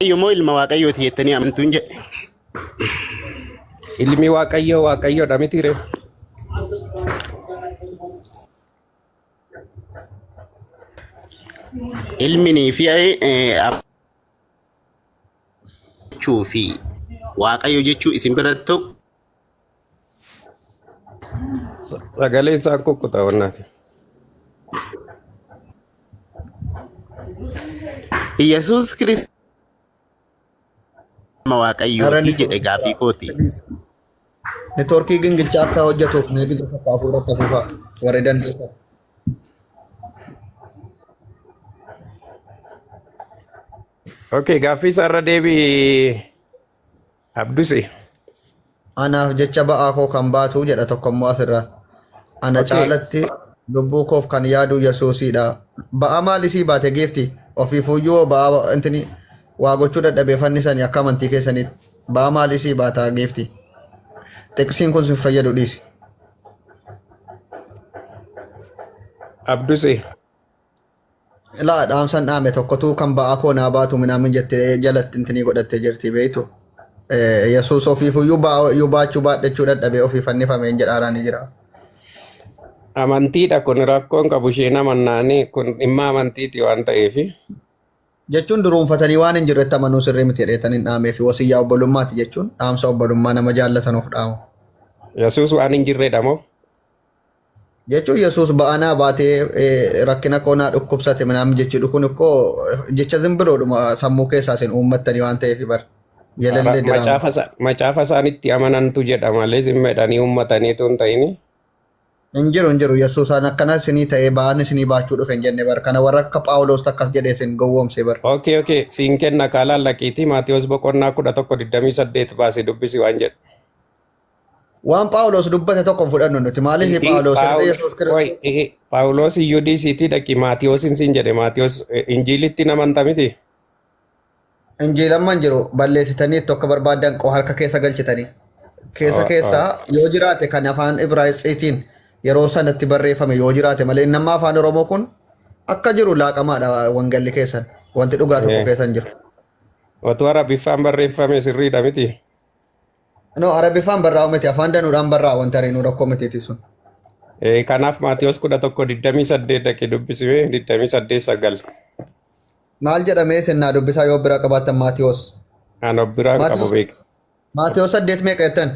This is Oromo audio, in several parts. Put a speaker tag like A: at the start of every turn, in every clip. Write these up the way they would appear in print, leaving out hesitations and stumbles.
A: Yommuu ilma waaqayyooti jettanii amantuun jedhe.
B: Ilmi waaqayyoodha miti ree.
A: Ilminii fi jechuu fi waaqayyo jechuu isin biratti tokko.
B: Sagaleen isaan kukkutaa wannaati.
A: Yesuus Kiristoos waaqayyooti jedhe gaafii kooti.
C: Neetwoorkii gingilchaa akka hojjetuuf ni gingilcha hafuurratti hafuufa warri dandeessan.
B: Okay, gaaffii isaarra deebii Abduse.
C: Anaaf jecha ba'aa koo kan baatu jedha tokko immoo asirra. Ana caalatti lubbuu koof kan yaadu Yesuusidha. Ba'aa maal isii baate geefti? Ofiifuyyuu ba'aa intini waa gochuu dadhabee fannisanii akka amantii keessanitti. Ba'aa maal isii baata geefti? Teksiin kun sin fayyadu dhiisi.
B: Abduse.
C: Ilaa dhaamsan dhaame tokkotu kan ba'aa koo naa baatu minaamin jettee jalatti intini godhattee jirti beektu. Yesuus ofiifuyyuu baachuu baadhachuu dadhabee ofii fannifameen jedhaaraan ni jira.
B: Amantiidha kun rakkoon qabu isheen amannaanii kun dhimma amantiiti waan ta'eef.
C: Jechuun duruunfatanii waan hin jirretti amanuu sirrii miti jedheetaniin dhaamee fi wasiyyaa obbolummaati jechuun dhaamsa obbolummaa nama jaallatanuuf dhaamu.
B: Yesuus waan hin jirredha moo?
C: Jechuun Yesuus ba'anaa baatee rakkina koonaa dhukkubsate minaamin jechi dhukun ikkoo jecha zimbiroodhuma sammuu keessaa isin uummattanii waan ta'eef bara.
B: Macaafa isaanitti amanantu jedha malee zimmeedhanii uummataniitu hin ta'ini.
C: Hin jiru Yesuusaan akkana isinii ta'ee ba'aan isinii baachuu dhufe hin jenne bara kana warra akka Phaawulos takkas jedhee isin gowwoomse bara.
B: Okay siin kenna kaalaan laqiitii Maatiyos boqonnaa 11:28 baasee dubbisi waan jedhu.
C: Waan Phaawulos dubbate tokko fudhannu nuti maaliif Phaawulos Yesuus Kiristoos.
B: Phaawulos iyyuu dhiisiitii dhaqi Maatiyosin siin jedhe Maatiyos injiilitti namanta miti.
C: Injiilamman jiru balleessitanii tokko barbaadan qoo harka keessa galchitanii. Keessa yoo jiraate kan afaan Ibraayisxiitiin yeroo sanatti barreeffame yoo jiraate malee nama afaan Oromoo kun akka jiru laaqamaadha wangalli keessan wanti dhugaa tokko keessan jiru.
B: Otoo Arabiffaan barreeffame sirriidha miti.
C: No Arabiffaan barraa'u miti afaan danuudhaan barraa'a wanti ariinuu rakkoo mitiiti sun.
B: Kanaaf Maatiyos 11:28 dhaqee dubbisime 28:9.
C: Maal jedhamee sinnaa dubbisaa yoo bira qabaatan Maatiyos?
B: Ano biraan qabu beeka.
C: Maatiyos 8 meeqa jettan?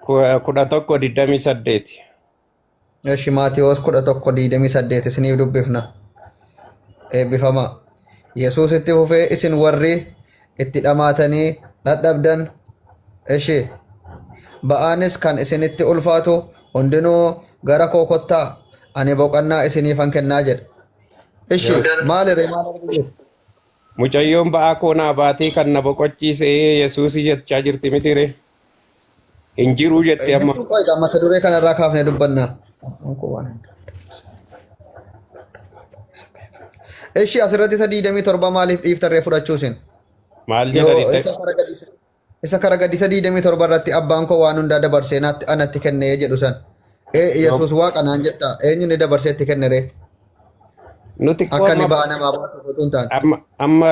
B: 11:28.
C: Eshi Maatiyos 11:28 isiniif dubbifna. Eebbifama. Yesuus itti fufee isin warri itti dhamaatanii dadhabdan eshi ba'aanis kan isinitti ulfaatu hundinuu gara koo kottaa ani boqonnaa isiniifan kennaa jedha. Eshi maalirree maalirree?
B: Mucayyoon ba'aa koonaa baatee kan na boqochiise Yesuusii jechaa jirti mitire. Hin jiru jettee amma.
C: Mata duree kanarraa kaafnee dubbannaa. Eshi asirratti 27 maaliif dhiiftarree fudhachuusin?
B: Maal jedhani?
C: Isa kara gadi 27 irratti abbaan koo waan hundaa dabarsee anatti kennee jedhu san. Yesuus waaqa naan jetta eenyu ni dabarsee itti kennere?
B: Nuti
C: akka ni ba'aa namaa baatu hin taane.
B: Amma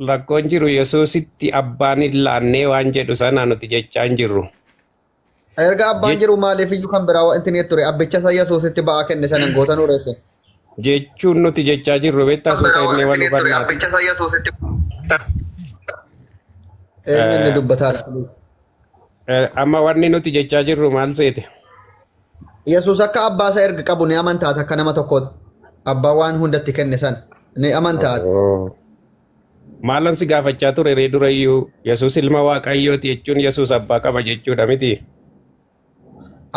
B: rakkoon jiru Yesuusitti abbaan hin laannee waan jedhu sana nuti jechaa hin jirru.
C: Erga abbaan jiru maaliif iyyuu kan biraa wanti ni ture abbicha isa Yesuusitti ba'aa kenne sana goota nu reesse.
B: Jechuun nuti jechaa jirru beektaa suuta inni wal hubannaati.
C: Abbicha isa Yesuusitti. Eenyu inni dubbataa?
B: Amma wanni nuti jechaa jirru maal seete?
C: Yesuus akka abbaa isa erga qabu ni amantaata akka nama tokkootti. Abbaa waan hundatti kenne san ni amantaata.
B: Maalan si gaafachaa ture ree durayyuu Yesuus ilma Waaqayyooti jechuun Yesuus abbaa qaba jechuudha miti.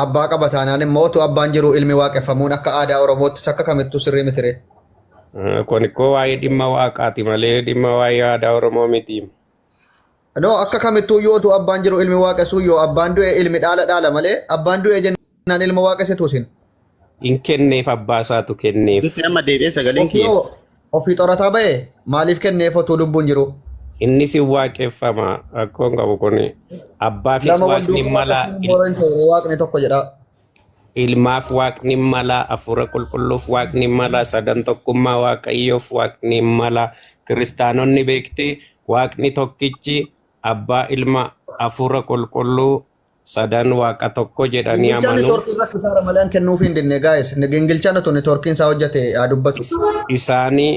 C: Abbaa qaba taanaan immoo utuu abbaan jiru ilmi waaqeffamuun akka aadaa Oromoottis akka kamittuu sirrii miti ree.
B: Kun ikkoo waa'ee dhimma waaqaati malee dhimma waa'ee aadaa Oromoo miti.
C: No akka kamittuu yoo utuu abbaan jiru ilmi waaqessuu yoo abbaan du'e ilmi dhaala malee abbaan du'e jennaan ilma waaqessitu sin.
B: In kenneef abbaa isaatu kenneef.
A: Bisi amma deebi'ee sagaleen kiyya.
C: Ofii xorataa ba'e maaliif kenneef otuu lubbuun jiru?
B: Inni si waaqeffama rakkoon qabu kun abbaafis waaqni mala
C: waaqni tokko jedha.
B: Ilmaaf waaqni mala hafuura qulqulluuf waaqni mala sadan tokkummaa waaqayyoof waaqni mala kiristaanonni beekte waaqni tokkichi abbaa ilma hafuura qulqulluu sadan waaqa tokko jedhanii
C: Gingilchaan
B: amanu
C: neetwoorkii irratti isaara malee kennuuf hin dinne gaa'es. Gingilchaan tu neetwoorkiin isaa hojjete haa dubbatu.
B: isaanii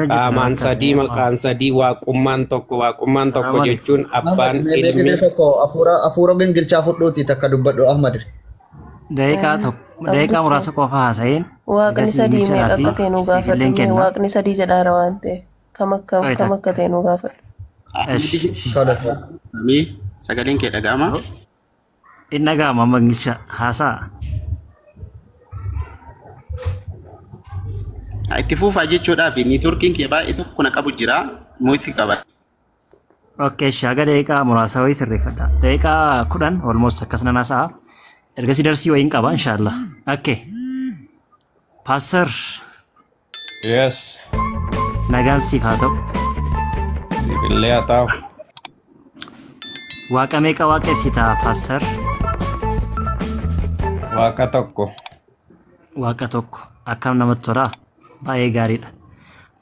B: qaamaan sadii maqaan sadii waaqummaan tokko jechuun abbaan
C: Ahmad
B: ilmi
C: beekte tokko hafuura gingilchaa fudhuuti takka dubbadhu Ahmad.
D: Daqiiqaa muraasa qofa haasa'een
E: Waaqni sadii meeqa akka ta'e nu gaafadhu. Waaqni sadii jedhaara waan ta'eef kam akka ta'e nu gaafadhu.
A: Amii sagaleen kee dhaga'ama?
D: inni dhaga'ama Gingilcha haasa'a.
A: Itti fuufaa jechuudhaaf neetwoorkiin kee baay'ee tokko na qabu jira. Mootii qaba.
D: Okay, shaga daqiiqaa muraasa wayii sirreeffadha. Daqiiqaa 10 almost akkas nan haasa'a. Ergasii darsii wayiin qaba inshallah. Okay. Pastor
B: yes
D: nagaan siif haa ta'u.
B: sibillee haa ta'u
D: Waaqa meeqa waaqessitaa Pastor?
B: waaqa tokko
D: Waaqa tokko akkam namatti tola. Baay'ee gaariidha.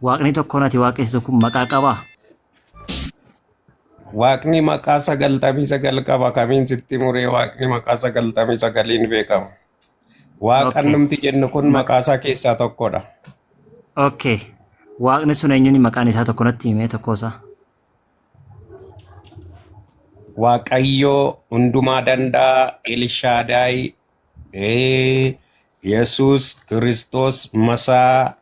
D: Waaqni tokkoon ati waaqessitu kun maqaa qabaa?
B: waaqni maqaa 99 qaba kamiin sitti muree waaqni maqaa 99 beekama waaqa
D: Okay.
B: numti jennu kun maqaa isaa keessaa tokkodha
D: Okay. Waaqni sun eenyuun maqaan isaa tokko natti himee tokkosaa?
B: waaqayyoo hundumaa danda'a Elshaadaay Yesus Kiristoos masaa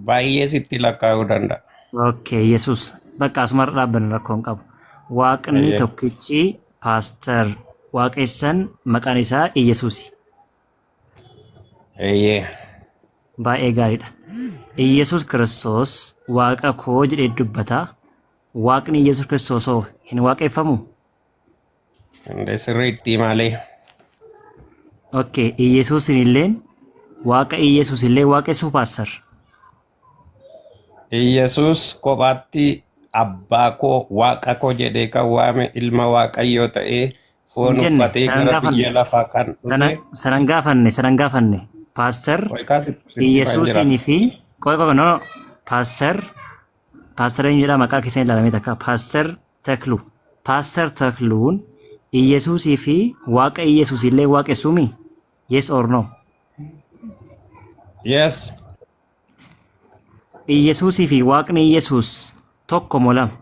B: baay'ee sitti lakkaa'uu danda'a.
D: Okay, Yesus. Bakka asuma dhaabbanni rakkoon qabu. Waaqni
B: Eeyyee.
D: tokkichi Pastor waaqessan maqaan isaa Iyesuusi.
B: Eeyyee.
D: Baay'ee gaariidha. Iyesus Kiristoos waaqa koo jedhee dubbata. Waaqni Iyesus Kiristoos hoo hin waaqeffamu?
B: Hundee sirriitti malee.
D: Okay, Iyesuusin illeen waaqa Iyesuus illee waaqessuu Pastor.
B: Yesus kophaatti abbaa koo waaqa koo jedhee kan waame ilma waaqayyoo ta'ee foon
D: Hin jenne,
B: uffatee
D: sanan
B: gara
D: gaafanne.
B: biyya lafaa kan dhufe.
D: Sanan gaafanne. Pastor Iyesuusinii fi no Pastor eenyu jedhaa maqaa keessan ilaalamee takka Pastor Taklu. Pastor Takluun Iyesuusii fi waaqa Iyesuus illee waaqessuumi? Yes or no?
B: Yes.
D: Iyesuusii fi waaqni Iyesuus tokko moo lama?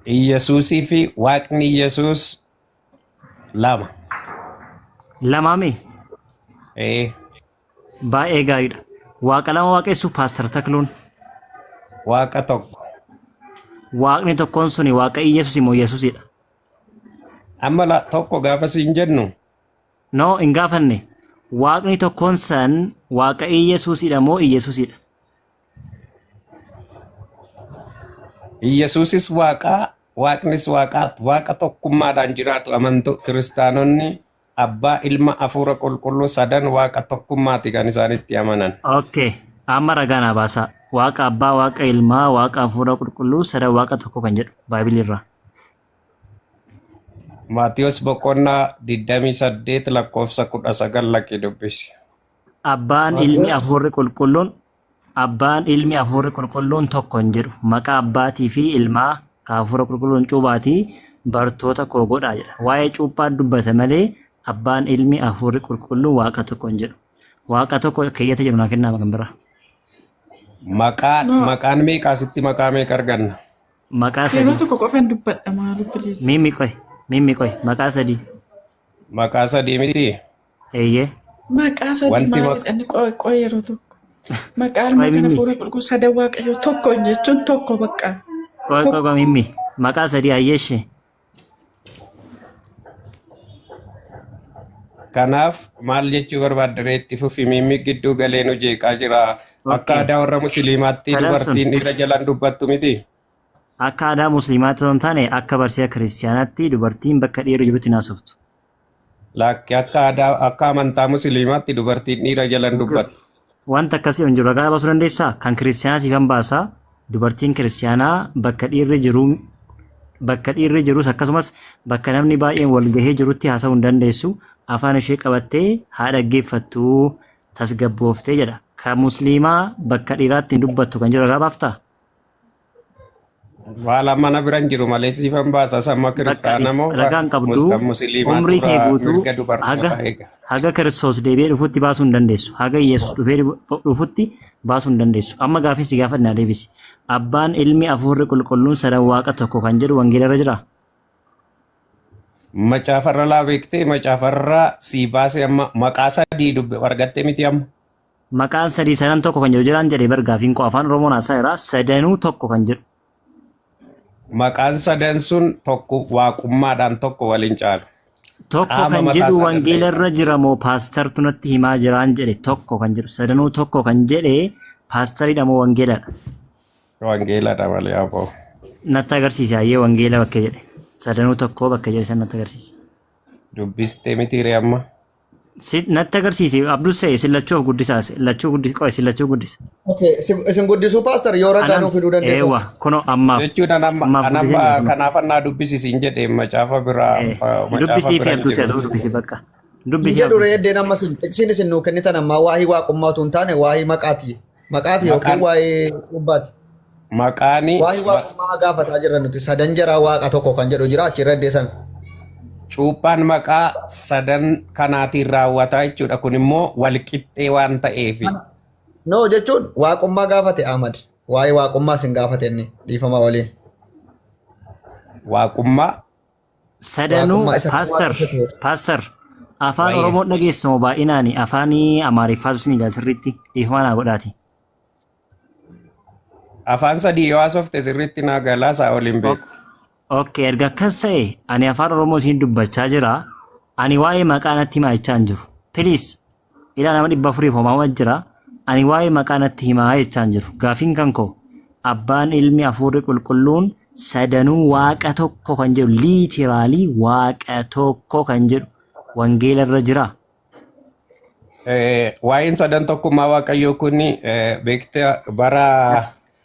B: Yesuusii fi waaqni Yesuus lama.
D: Lamaami?
B: Ee
D: Baay'ee gaariidha. Waaqa lama waaqessu Pastor Takluun.
B: waaqa tokko.
D: Waaqni tokkoon suni waaqa Iyesuus moo Iyesuusidha?
B: Amma tokko gaafa siin jennu
D: No, hin gaafanne. Waaqni tokkoon san waaqa Iyesuusidha moo Iyesuusidha?
B: Yesuusis waaqaa waaqnis waaqa tokkummaadhaan jiraatu amantu kiristaanonni abbaa ilma hafuura qulqulluu sadan waaqa tokkummaati kan isaanitti amanan.
D: Okay. Amma ragaa naa baasaa. Waaqa abbaa, waaqa ilmaa, waaqa hafuura qulqulluu sadan waaqa tokko kan jedhu Baayibilirraa.
B: Maatiyos boqonnaa 28 lakkoofsa 19 lakkii dubbisi.
D: Abbaan ilmi hafuurri qulqulluun tokko hin jedhu. Maqaa abbaatii fi ilmaa ka hafuura qulqulluun cuubaatii bartoota koo godhaa jedha. Waa'ee cuuphaa dubbata malee abbaan ilmi hafuurri qulqulluun waaqa tokko hin jedhu. Waaqa tokko keeyyata jedhu naa kennaa maqaan biraa.
B: Maqaan meeqaa sitti maqaa meeqa arganna?
D: Maqaa
F: Yeroo
D: sadii.
F: tokko qofan dubbadha maalu please.
D: Mimmi qoy. Maqaa sadii.
B: Maqaa sadii miti.
D: Eeyyee.
F: Maqaa sadii
B: Wanti
F: maalidha qoy yeroo tokko. Maqaan kana fuula qulqulluu sadan waaqayyoo tokko jechuun tokko bakka.
D: Qoy mimmi. Maqaa sadii ayyeeshee.
B: Kanaaf maal jechuu barbaadda itti fufi mimmi gidduu galee nu jeeqaa jira. Akka aadaa warra musliimaatti dubartiin dhiira jalaan dubbattu miti.
D: Akka aadaa musliimaatti osoo hin taane akka barsiisa kiristiyaanaatti dubartiin bakka dhiirri jirutti naasoftu.
B: Lakki akka amantaa musliimaatti dubartiin dhiira jalaan dubbattu.
D: Wanta akkasii hin jiru ragaa baasuu dandeessaa? Kan kiristiyaanaa siifan baasaa dubartiin kiristiyaanaa bakka dhiirri jirus akkasumas bakka namni baay'een wal gahee jirutti haasa'uu hin dandeessu afaan ishee qabattee haa dhaggeeffattu tasgabbooftee jedha. Kan musliimaa bakka dhiiraatti hin dubbattu kan jiru ragaa baaftaa?
B: Wala mana biran jiru malee siifan baasa sama kiristaana moo
D: ragaan qabdu
B: kan musliimaa
D: umrii kee
B: dura
D: guutuu
B: mirga dubartootaa eega.
D: haga Kiristoos deebi'ee dhufutti baasuu hin dandeessu. Haga Yesuus dhufee dhufutti baasuu hin dandeessu. Amma gaafii si gaafannaa deebisi. Abbaan ilmi hafuurri qulqulluun sadan waaqa tokko kan jedhu wangeela irra jiraa?
B: Macaafarra laa beektee macaafarra sii baasee amma maqaa sadii dubbe argattee miti amma.
D: Maqaan sadii sadan tokko kan jedhu jiraan jedhee bargaafiin koo afaan Oromoon haasaa irraa sadanuu tokko kan jedhu.
B: Maqaan sadan sun tokko waaqummaadhaan tokko waliin caalu.
D: Tokko
B: Qaama
D: kan
B: mataa
D: jedhu
B: isaa
D: wangeela irra jira moo paastartu natti himaa jiraan jedhe tokko kan jedhu sadanuu tokko kan jedhe paastariidha moo wangeeladha?
B: Wangeeladha malee aboo.
D: Natti agarsiise hayyee wangeela bakka jedhe sadanuu tokko bakka jedhe san natti agarsiise.
B: Dubbistee mitiiree amma.
D: Natti agarsiise Abdus Sa'e sillachuu of guddisaas lachuu guddisa qoy sillachuu guddisa.
C: Okay, isin guddisuu paastar yoo ragaa nuuf fiduu dandeessan.
D: Eewa kuno ammaaf
B: Jechuun anamma kanaafannaa dubbisiisiin jedhee macaafa biraa.
D: dubbisii fi Abdus Sa'e dubbisi bakka. Dubbisi
C: Jedhu reeddeen amma xiqsiin isin nuu kennitan amma waa'ee waaqummaatu hin taane waa'ee maqaati. Maqaafi yookiin waa'ee cubbaati.
B: Maqaani
C: Waa'ee waaqummaa gaafataa jirra nuti sadan jaraa waaqa tokko kan jedhu jira achi reeddeessan.
B: cuuphaan maqaa sadan kanaatiin raawwataa jechuudha. Kun immoo walqixxee waan ta'eef.
C: No jechuun waaqummaa gaafate Ahmad. Waa'ee waaqummaa isin gaafate inni dhiifama waliin.
B: Waaqummaa
D: sadanuu
C: Waaqummaa isa
D: paastar afaan
B: Waa'ee.
D: Oromoo dhageessamu baay'inaani afaanii Amaariffaatu isin egaa sirriitti dhiifama naa godhaati.
B: afaan sadii yoo haasofte sirriitti naa galaasaa waliin beeku.
D: Okay, erga akkas ta'e ani afaan Oromoo isin dubbachaa jira. Ani waa'ee maqaa natti himaa jechaa hin jiru. Please, ilaa nama 400 homaa jira. Ani waa'ee maqaa natti himaa jechaa hin jiru. Gaafiin kan koo abbaan ilmi hafuurri qulqulluun sadanuu waaqa tokko kan jedhu liitiraalii waaqa tokko kan jedhu wangeela irra jira.
B: Waa'een sadan tokkummaa waaqayyoo kun beektee bara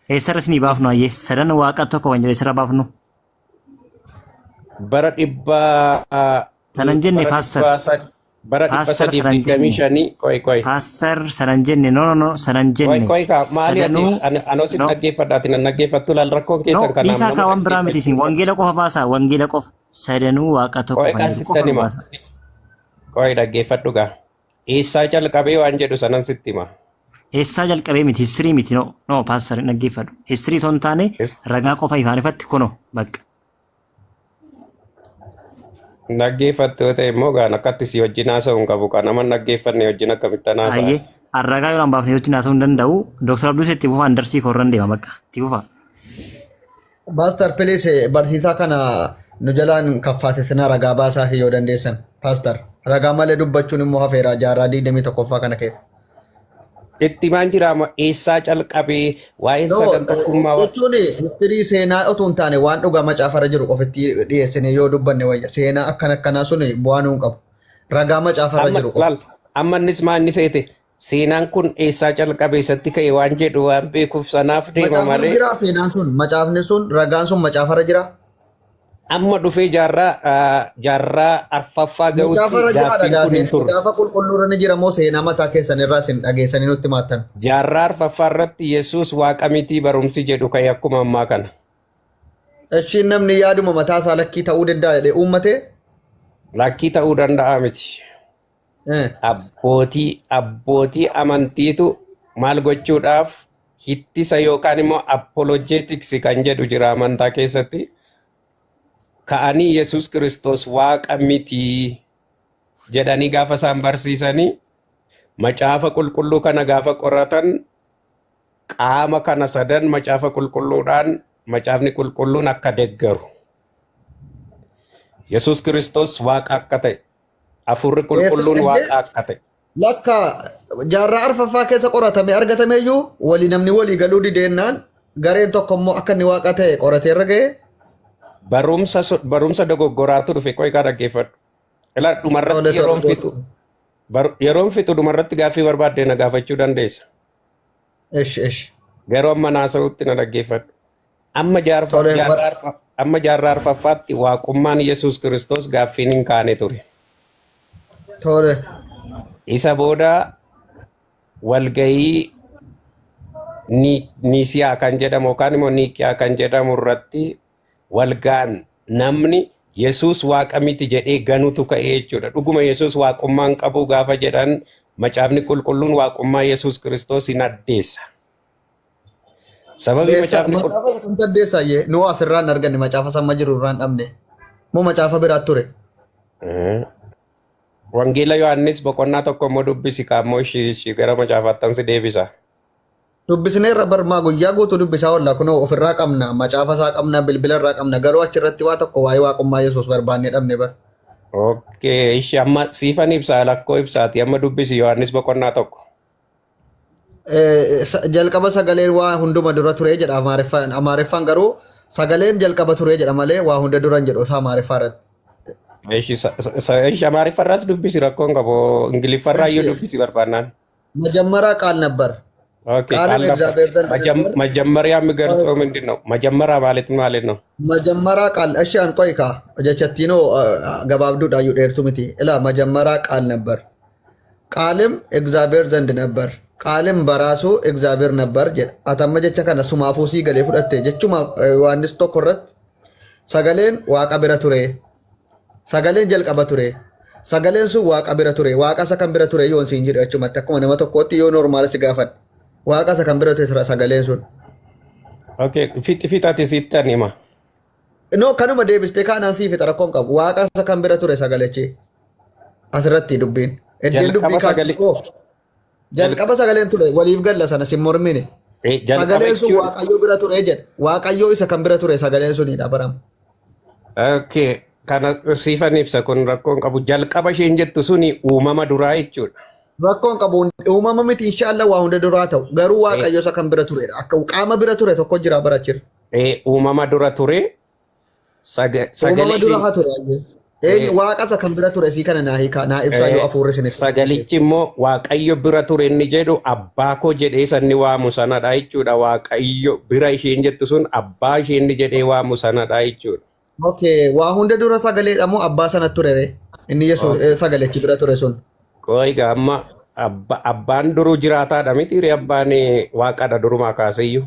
D: Eessarra isinii baafnu hayyee sadan waaqa tokko kan jedhu eessarra baafnu.
B: bara dhibba
D: Sanan jenne paastar.
B: bara dhibba
D: Paastar
B: sadiif
D: sanan
B: digdamii
D: jenne.
B: shanii qoy
D: Paastar sanan jenne no sanan jenne.
B: qoy maali ati
D: Sadanuu-
B: anoo si
D: No.
B: dhaggeeffadhaati nan dhaggeeffattu laal rakkoon keessan
D: No,
B: kanaaf
D: dhiisaa
B: nama
D: kaawwan biraa miti isin
B: dhaggeeffadhu.
D: wangeela qofa baasaa wangeela qofa sadanuu waaqa tokko
B: Qoy
D: kan jedhu
B: qaasittan
D: qofa
B: hima
D: baasa.
B: qoy dhaggeeffadhu gaa eessaa jalqabee waan jedhu sanan sitti hima.
D: Eessaa jalqabee miti histirii miti no paastar hin dhaggeeffadhu. Histirii osoo hin taane ragaa qofa ifaan ifatti kuno bakka.
B: Dhaggeeffattu yoo ta'e immoo gaan akkatti si wajjin haasa'uu hin qabu kan nama hin dhaggeeffanne wajjin akkamittan haasa'a.
D: Hayyee ragaa yoo baafnee wajjin haasa'uu hin danda'u. Dooktar Abduus itti fufaa andarsii korran deema bakka itti fufaa.
C: Paastar Pilis barsiisaa kana nu jalaan kaffaasisnaa ragaa baasaa yoo dandeessan. Paastar ragaa malee dubbachuun immoo hafeera jaarraa 21ffaa kana keessa.
B: Itti maan jiraama eessaa calqabee waa'een sadan tokkummaa
C: jechuun histirii seenaa otoo hin taane waan dhugaa macaafarra jiru qofitti dhiyeessine yoo dubbanne wayya seenaa akkanaa sun bu'aa nuu hin qabu. Ragaa macaafarra jiru qofa.
B: amma innis maa inni seete seenaan kun eessaa calqabee isatti ka'e waan jedhu waan beekuuf sanaaf deema
C: Macaafarra
B: malee
C: jira seenaan sun macaafni sun ragaan sun macaafarra jira.
B: amma dhufee jaarraa arfaffaa
C: Macaafarra
B: ga'utti gaaffiin kun hin
C: jira
B: turre.
C: gaafa qulqulluurra ni jira moo seenaa mataa keessan irraa isin dhageessanii nutti maattan.
B: Jaarraa arfaffaa irratti Yesuus waaqa mitii barumsi jedhu ka'e akkuma ammaa kana.
C: Ishiin namni yaaduma mataa isaa lakkii ta'uu danda'a jedhee uummate.
B: Lakkii ta'uu danda'a miti. Abbootii amantiitu maal gochuudhaaf hittisa yookaan immoo apologetics kan jedhu jira amantaa keessatti. Ka'anii Yesuus Kiristoos waaqa mitii jedhanii gaafa isaan barsiisanii macaafa qulqulluu kana gaafa qoratan qaama kana sadan macaafa qulqulluudhaan macaafni qulqulluun akka deeggaru. Yesuus Kiristoos waaqa akka ta'e hafuurri qulqulluun waaqa akka ta'e.
C: Lakka jaarraa arfaffaa keessa qoratame argatameeyyuu walii namni walii galuu dideennaan gareen tokko immoo akka inni waaqa ta'e qoratee irra ga'e.
B: Barumsa dogoggoraatu dhufe qoy kaa dhaggeeffadhu. Ilaa dhumarratti yeroon fixu dhumarratti gaaffii barbaadde na gaafachuu dandeessa. Garuu amma naasa'utti na dhaggeeffadhu. Amma jaarraa arfaffaatti waaqummaan Yesuus Kiristoos gaaffiin hin kaane ture.
C: Tole.
B: Isa booda walgayii Nisiyaa kan jedhamu yookaan immoo Niiqiyaa kan jedhamu irratti walgaan namni Yesuus waaqa miti jedhee ganuutu ka'ee jechuudha. Dhuguma Yesuus waaqummaan qabu gaafa jedhan macaafni qulqulluun waaqummaa Yesuus Kiristoos hin addeessa. Sababii macaafni
C: macaafa kan addeessaayyee nu asirraan arganne macaafa samma jiru irraan dhabne moo macaafa biraat ture.
B: Wangeela Yohaannis boqonnaa tokko immoo dubbisi kaammoo ishii gara macaafaattan si deebisa.
C: Dubbisnee irra barmaa guyyaa guutuu dubbisaa oolla kunoo ofirraa qabna macaafa isaa qabna bilbila irraa qabna garuu achirratti waa tokko waa'ee waaqummaa Yesuus barbaannee dhabne bar.
B: Okay, ishii amma siifan ibsaa lakkoo ibsaati amma dubbisi Yohaannis boqonnaa tokko.
C: Jalqaba sagaleen waa hunduma dura ture jedha Amaariffaan garuu sagaleen jalqaba ture jedha malee waa hunda duran jedhu isaa Amaariffaa irratti.
B: Ishii Amaariffaarraas dubbisi rakkoon qabu Ingiliffaarraa iyyuu dubbisi barbaannaan.
C: መጀመሪያ ቃል ነበር ቃልም እግዚአብሔር ዘንድ
B: መጀመሪያ የሚገልጸው ምንድን ነው? መጀመሪያ ማለት ነው።
C: መጀመሪያ ቃል እሺ አንቆይካ ጀቸቲኖ ገባብዱ ዳዩ ዴርቱ ምቲ እላ መጀመሪያ ቃል ነበር ቃልም እግዚአብሔር ዘንድ ነበር ቃልም በራሱ እግዚአብሔር ነበር ጀ አተመጀቸ ከነ ሱማፉሲ ገሌ ፍደቴ ጀቹማ ዮሐንስ ቶኮረት ሰገሌን ዋቃ ቢረ ቱሬ ሰገሌን ጀልቀበ ቱሬ ሰገሌን ሱ ዋቃ ቢረ ቱሬ ዋቃ ሰከን ቢረ ቱሬ ዮን ሲንጅ ዳቹ መተከመ ነመ ቶኮቲ ዮ ኖርማል ሲጋፈን waaqa isa kan bira ture sagaleen sun.
B: Okay, fixati sittan hima.
C: No, kanuma deebistee kaanaan sii fixa rakkoon qabu. Waaqa isa kan bira ture sagalechi asirratti dubbiin. Iddeen dubbii kaasuu jalqaba sagaleen ture waliif galla sana sin mormine. Sagaleen sun waaqayyoo bira ture jedha. Waaqayyoo isa kan bira ture sagaleen sunidha baram.
B: Okay, kana siifan ibsa kun rakkoon qabu. Jalqaba isheen jettu suni uumama duraa jechuudha.
C: Rakkoon qabu uumama miti inshallah waa hunda duraa ta'u garuu waaqayyo isa kan bira turedha akka qaama bira ture tokko jira barachir
B: uumama dura ture
C: uumama dura haa ture waaqa isa kan bira ture sii kana naa ibsaa yoo afuurri sinis
B: sagalichi immoo waaqayyo bira ture inni jedhu abbaa koo jedhee sanni waamu sanadha jechuudha waaqayyo bira isheen jettu sun abbaa isheen jedhee waamu sanadha jechuudha.
C: Okay waa hunda dura sagaleedha moo abbaa sanatti ture inni yesuus sagalichi bira ture sun.
B: Koiga amma abbaan duru jiraataadha miti abbaan waaqadha durumaa kaaseyyu.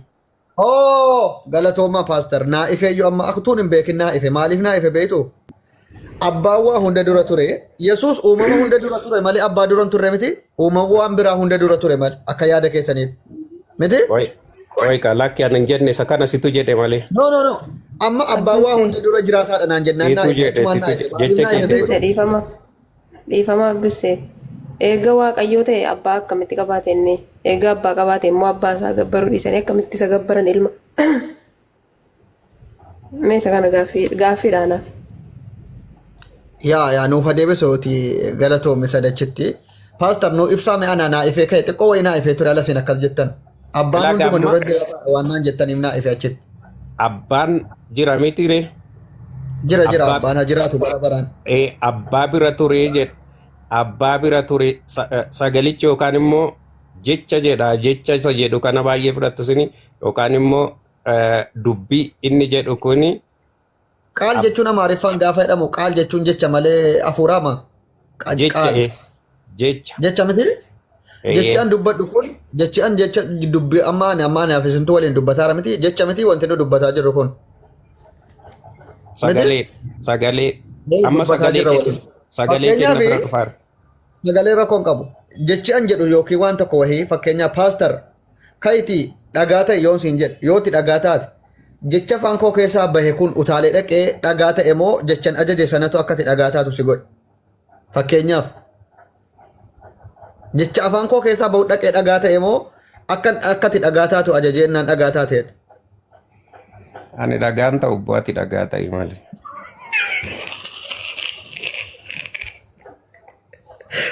C: Oh galatooma pastor naa ifeeyyu amma aktuun hin beekin naa ife maaliif naa ife beektu abbaan waa hunda dura ture Yesuus uumama hunda dura ture malee abbaa duran turre miti uumama waan biraa hunda dura ture malee akka yaada keessaniif miti.
B: Koiga lakki anan jenne isa kana situ jedhe malee.
C: No amma abbaan waa hunda dura jiraataadha naan jennaan naa ife
E: dhiifama abbisee. Eega waaqayyoo ta'e abbaa akkamitti qabaate inni eega abbaa qabaate immoo abbaa isaa gabbaruu dhiisanii akkamitti isa gabbaran ilma meesa kana gaaffiidhaanaaf.
C: Yaa nuuf adeebisooti galatoomi sadachitti paastar nuu ibsaa mi'aana naa ifee ka'e xiqqoo wayii naa ifee ture alasiin akkas jettan abbaan hunduma dura jiraata waan naan jettaniif naa ifee achitti.
B: Abbaan jira mitire.
C: Jira abbaan haa jiraatu bara baraan.
B: Abbaa bira ture jedha. Abbaa bira ture sagalichi yookaan immoo jecha jedha jecha isa jedhu kana baay'ee fudhattu suni yookaan immoo dubbii inni jedhu kuni.
C: Qaal jechuun Amaariffaan gaafa jedhamu qaal jechuun jecha malee hafuuraama. Jecha miti. Jechi an dubbadhu kun jechi an jecha dubbii ammaan hafisintuu waliin dubbataara miti jecha miti wanti nu dubbataa jirru kun.
B: Sagalee amma sagalee kenna bira dhufaara.
C: Sagalee rakkoon qabu jechi an jedhu yookiin waan tokko wahii fakkeenyaaf paastar ka'itii dhagaa ta'e yoon siin jedhu yooti dhagaa taate jecha afaan koo keessaa bahe kun utaalee dhaqee dhagaa ta'e moo jechan ajaje sanatu akkati dhagaa taatu si godhe fakkeenyaaf jecha afaan koo keessaa bahu dhaqee dhagaa ta'e moo akkati dhagaa taatu ajajeennaan dhagaa taateedha.
B: Ani dhagaan ta'u bu'aati dhagaa ta'e malee.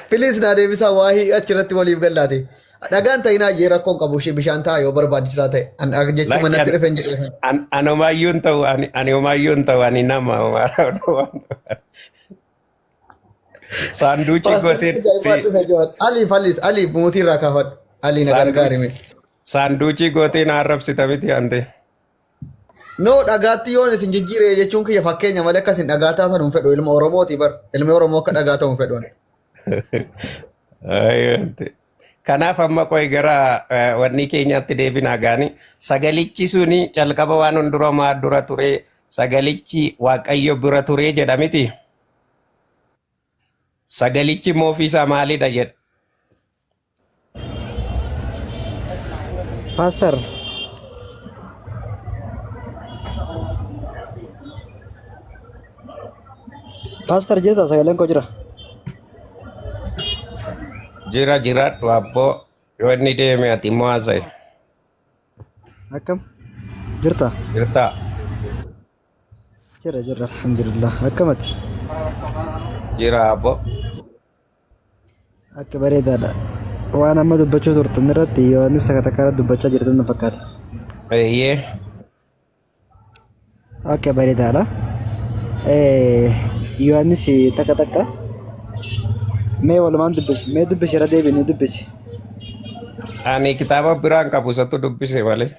C: Please naa deebisaa waa'ee achirratti waliif gallaate. Dhagaan ta'inaa jee rakkoon qabu ishee bishaan ta'a yoo barbaachisaa ta'e. Jechuun natti dhufeen jedhee.
B: Ani homaayyuun ta'u ani nama saanduuchi gooteen.
C: Ali mootii irraa kaafadhu. Ali na gargaarime.
B: Saanduuchi gooteen arrabsita miti hante.
C: No dhagaatti yoon isin jijjiiree jechuun kiyya fakkeenya malee akkasin dhagaa taatan hin fedhu ilma Oromooti bar ilmi Oromoo akka dhagaa ta'u hin fedhu.
B: Kanaaf amma qoy gara wanni keenyaatti deebinaa gaani sagalichi suni calqaba waan hundumaa dura ture sagalichi Waaqayyo bira ture jedhamiti. Sagalichi immoo ofiisaa maalidha jedha.
G: Pastor, Pastor jirta sagaleen koo jira.
B: Jiraadhu abboo yoo inni deeme ati immoo haasa'e.
G: Akkam jirta?
B: Jirtaa.
G: Jirra alhamdulillah. Akkamati?
B: Jira abboo.
G: Akka bareedaadha. Waan amma dubbachuu turtan irratti Yohaannis takka takka irratti dubbachaa jirtan na fakkaata.
B: Eeyyee.
G: Akka bareedaadha. Yohaannis takka takka mee walumaan dubbisi. Mee dubbisi irra deebiin dubbisi.
B: Ani kitaaba biraan qabu isatu dubbise malee.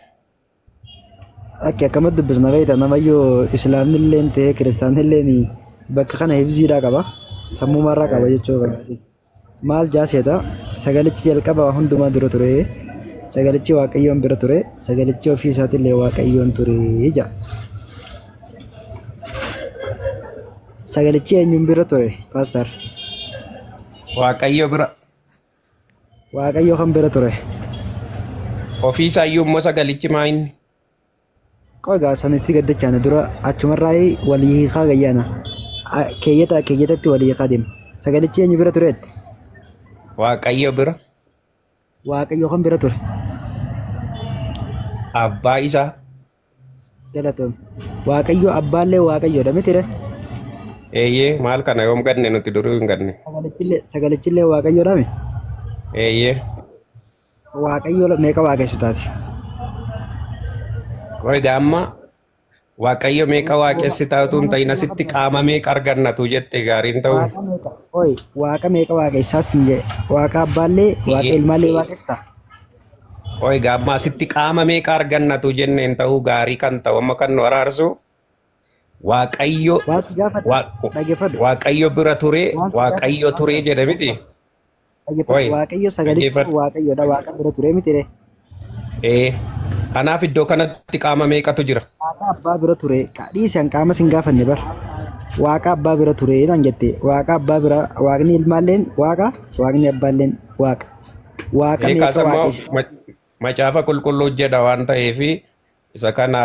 G: Akkamatti dubbisna beekta namayyuu islaamni illee ta'ee kiristaanni illee bakka kana hifziidhaa qaba. Sammuu marraa qaba jechuudha. Maal jaaseeta sagalichi jalqaba hundumaa dura ture sagalichi Waaqayyoon bira ture sagalichi ofii isaatillee Waaqayyoon ture ija. Sagalichi eenyuun bira ture Pastor?
B: Waaqayyo bira.
G: Waaqayyo kan bira ture.
B: Ofii isaayyuu immoo sagalichi maayinni.
G: Qogaa sanitti gaddachaana dura achumarraa walii hiikaa gayyaana keeyyatatti walii hiikaa deema. Sagalichi eenyu bira tureetti?
B: Waaqayyo bira.
G: Waaqayyo kan bira ture.
B: Abbaa isaa.
G: Galatoon. Waaqayyo abbaallee Waaqayyoodha mitire.
B: Eeyyee maal kana yoom ganne nuti duruu hin ganne.
G: Sagalichillee Waaqayyoodha mi?
B: Eeyyee.
G: Waaqayyo meeqa waaqessitaati?
B: Qoy gaamma Waaqayyo meeqa waaqessitaa utuu hin ta'in asitti qaama meeqa argannatu jette gaariin ta'u.
G: Oy waaqa meeqa waaqessaa sin jedhe waaqa abbaallee waaqa ilmaallee waaqessita.
B: Qoy gaamma asitti qaama meeqa argannatu jenneen ta'uu gaarii kan ta'u amma kan nu araarsu Waaqayyo Waaqayyo bira ture Waaqayyo ture jedhe miti.
G: Waaqayyo sagalichi Waaqayyoodha waaqa bira ture mitire.
B: Kanaaf iddoo kanatti qaama meeqatu jira?
G: Waaqa abbaa bira ture. Dhiisaan qaama sin gaafanne bar. Waaqa abbaa bira ture naan jette. Waaqa abbaa bira waaqni ilmaalleen waaqa waaqni abbaalleen waaqa. Waaqa meeqa waaqessita?
B: Macaafa qulqulluu jedha waan ta'eef isa kana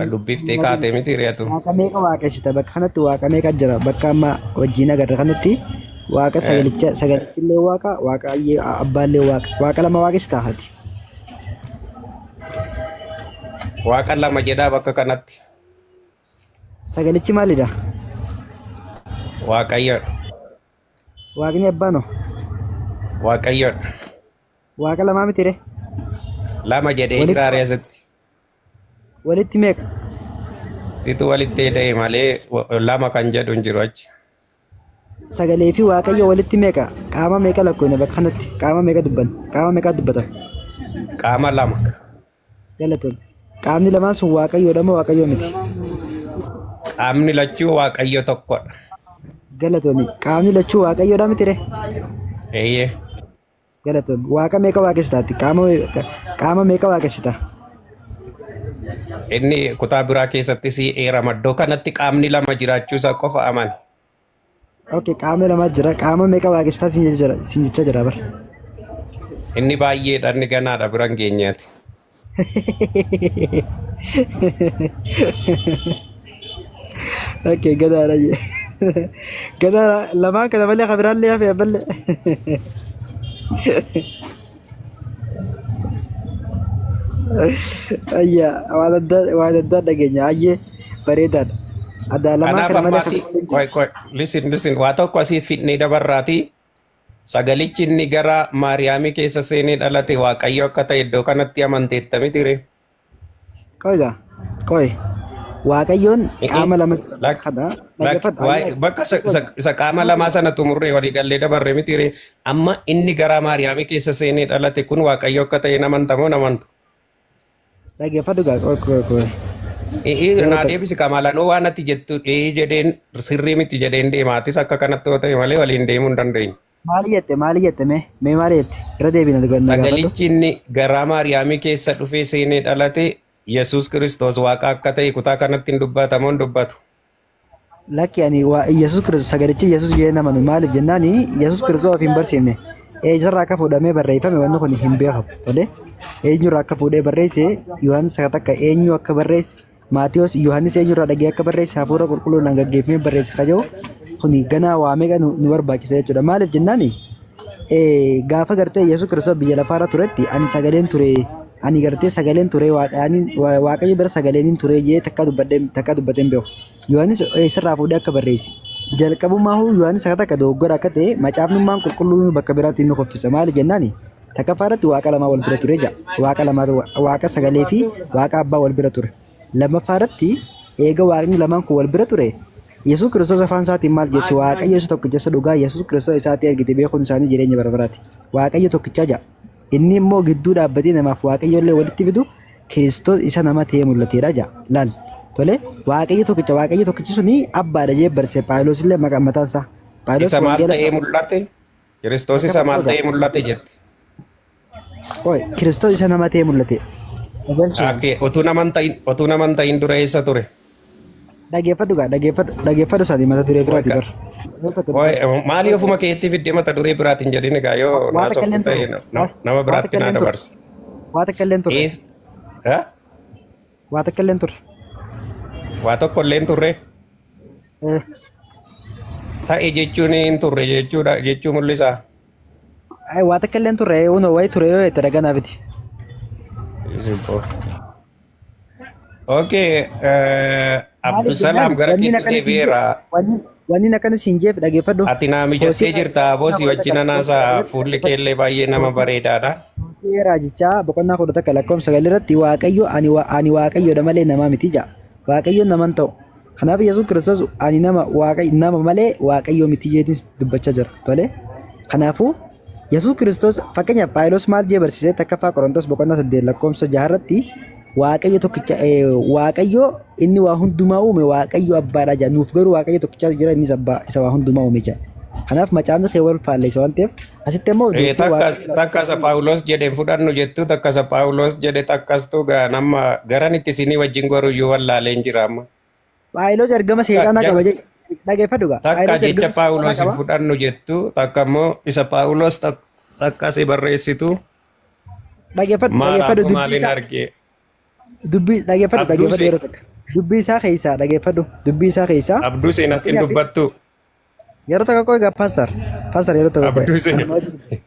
B: dubbiftee kaatee miti reetu.
G: Waaqa meeqa waaqessita? Bakka kanatti waaqa meeqa jira? Bakka amma wajjin agarra kanatti waaqa sagalichillee waaqa waaqa abbaallee waaqa. Waaqa lama waaqessita hati.
B: Waaqa lama jedhaa bakka kanatti.
G: Sagalichi maalidha?
B: Waaqayyo.
G: Waaqni abbaano?
B: Waaqayyo.
G: Waaqa lamaa mitire?
B: Lama jedhee jiraare asitti.
G: Walitti meeqa?
B: Situ walitti hidhee malee lama kan jedhu hin jiru achi.
G: Sagalee fi Waaqayyo walitti meeqa? Qaama meeqa lakkoofne bakka kanatti? Qaama meeqa dubban? Qaama meeqa dubbatan?
B: Qaama lama.
G: Galatoon. Qaamni lamaan sun Waaqayyoodha moo Waaqayyoo miti?
B: Qaamni lachuu Waaqayyo tokkodha.
G: Galatoon. Qaamni lachuu Waaqayyoodha mitire?
B: Eeyyee.
G: Galatoon. Waaqa meeqa waaqessitaatti? Qaama meeqa waaqessita?
B: Inni kutaa biraa keessatti si eerama. Iddoo kanatti qaamni lama jiraachuusaa qofa amani.
G: Okay, qaama lama jira. Qaama meeqa waaqessitaa sin jechaa jira bar?
B: Inni baay'eedha inni ganaadha biraan geenyaati.
G: Okay, gadaadha jee. Gadaa lamaan kana malee kabiraallee hafe abballe. Ayya waan addaa dhageenya ayyee bareedaadha. Addaa lamaan kana malee
B: listen waa tokko asiit fidnee dabarraati. Sagalichi inni gara Maariyaamii keessa seenee dhalate Waaqayyo akka ta'e iddoo kanatti amanteetta mitire.
G: Qoy Waaqayyoon qaama lama
B: bakka isa qaama lamaa sana xumurree walii gallee dabarre mitire. Amma inni gara Maariyaamii keessa seenee dhalate kun Waaqayyo akka ta'e namantamoo namantu?
G: Dhaggeeffadhu qoy.
B: Naa deebisi kamalanoo waan ati jettu jedheen sirrii miti jedheen deemaatis akka kanatti yoo ta'e malee waliin deemuu hin dandeenyu.
G: Maali jette mee maali jette? Irra deebiin gaafadhu.
B: Sagalichi inni garaa Maariyaamii keessa dhufee seenee dhalate Yesuus Kiristoos waaqa akka ta'e kutaa kanatti hin dubbatamoo hin dubbatu.
G: Lakki ani Yesuus Kiristoos sagalichi Yesuus jee namanu maaliif jennaani Yesuus Kiristoos of hin barsiifne. Eessarraa akka fuudhamee barreeffame wanni kun hin beekamu. Tole eenyurraa akka fuudhee barreesse Yohaannis akka eenyu akka barreesse Maatiyos Yohaannis eenyurraa dhagee akka barreesse hafuura qulqulluudhaan gaggeeffamee barreesse kaja'u kuni ganaa waamee nu barbaachisa jechuudha. Maaliif jennaani gaafa gartee Yesuus Kiristoos biyya lafaarra turetti ani sagaleen ture ani gartee sagaleen ture waaqayyo bira sagaleen ture jee takka dubbateen beeku. Yohaannis eessarraa fuudhee akka barreesse. Jalqabummaa Yohaannis akka dogoggora akka ta'e macaafnummaan qulqulluun bakka biraatti nu qoffisa. Maaliif jennaani takkafaarratti waaqa lamaa wal bira ture jaa. Waaqa sagalee fi waaqa abbaa wal bira ture. Lammaffaarratti eega waaqni lamaan kun wal bira ture Yesuus Kiristoos afaan isaatiin maal jesse waaqayyo isa tokkicha isa dhugaa Yesuus Kiristoos isaatti ergite beekuun isaanii jireenya bara baraati. Waaqayyo tokkicha jaa. Inni immoo gidduu dhaabbatee namaaf waaqayyo illee walitti fidu Kiristoos isa nama ta'ee mul'ateedha jaa. Laal tole waaqayyo tokkichi suni abbaadha jee barse Phaawulos illee maqaan mataan isaa.
B: Isa maal ta'ee mul'ate? Kiristoos isa maal ta'ee mul'ate jette?
G: Kiristoos isa nama ta'ee mul'ate.
B: Otuu naman ta'in dura eessa ture?
G: Dhaggeeffadhu isaanii mata duree biraati bar.
B: Maali ofuma keetti fidde mata duree biraatiin jedhin egaa yoo naasoftu ta'e nama biraatti naa dabarsa.
G: Waa takka illee turre. Waa takka illee turre.
B: Waa tokko illee turre. Ta'e jechuun hin turre jechuudha jechuu mul'isa.
G: Waa takka illee turre unoo wayi ture yoo itti dhaganaafiti.
B: Okay, Abdusalam gara keetti deebi'eera.
G: Wanni akkana siin jeef dhaggeeffadhu.
B: Ati naa mijattee jirta boosii wajjin anaasaa fuulli keellee baay'ee nama bareedaadha.
G: Raajichaa boqonnaa 11 lakkoofsa 9 irratti waaqayyo ani waaqayyoodha malee namaa miti jaa. Waaqayyoon naman ta'u. Kanaaf Yesuus Kiristoos ani nama malee waaqayyo miti jeetis dubbachaa jira. Tole. Kanaafuu Yesuus Kiristoos fakkeenyaaf Phaawulos maal jee barsiisee takkaffaa Qorontos boqonnaa 8 lakkoofsa 6 irratti waaqayyo tokkicha waaqayyo inni waa hundumaa uume waaqayyo abbaadha jaa. Nuuf garuu waaqayyo tokkicha jira innis abbaa isa waa hundumaa uume jaa. Kanaaf macaafni kee wal faalleessa waan ta'eef asitti immoo
B: takka Phaawulos jedheen fudhannu jettu takka Phaawulos jedhe takkastu nama garan itti isinii wajjin goruyyuu wallaalee hin jira amma.
G: Phaawulos ergama seexanaa qaba jee dhaggeeffadhu gaa.
B: Takka jecha Phaawulos hin fudhannu jettu takka immoo isa Phaawulos takka si barreessitu
G: dhaggeeffadhu
B: maaliin argee.
G: Dhaggeeffadhu yeroo takka. Dubbii isaa keessaa dhaggeeffadhu dubbii isaa keessaa.
B: Abduu seenatti hin dubbattu.
G: Yeroo takka koo egaa paastar yeroo takka.
B: Abduu seenatti.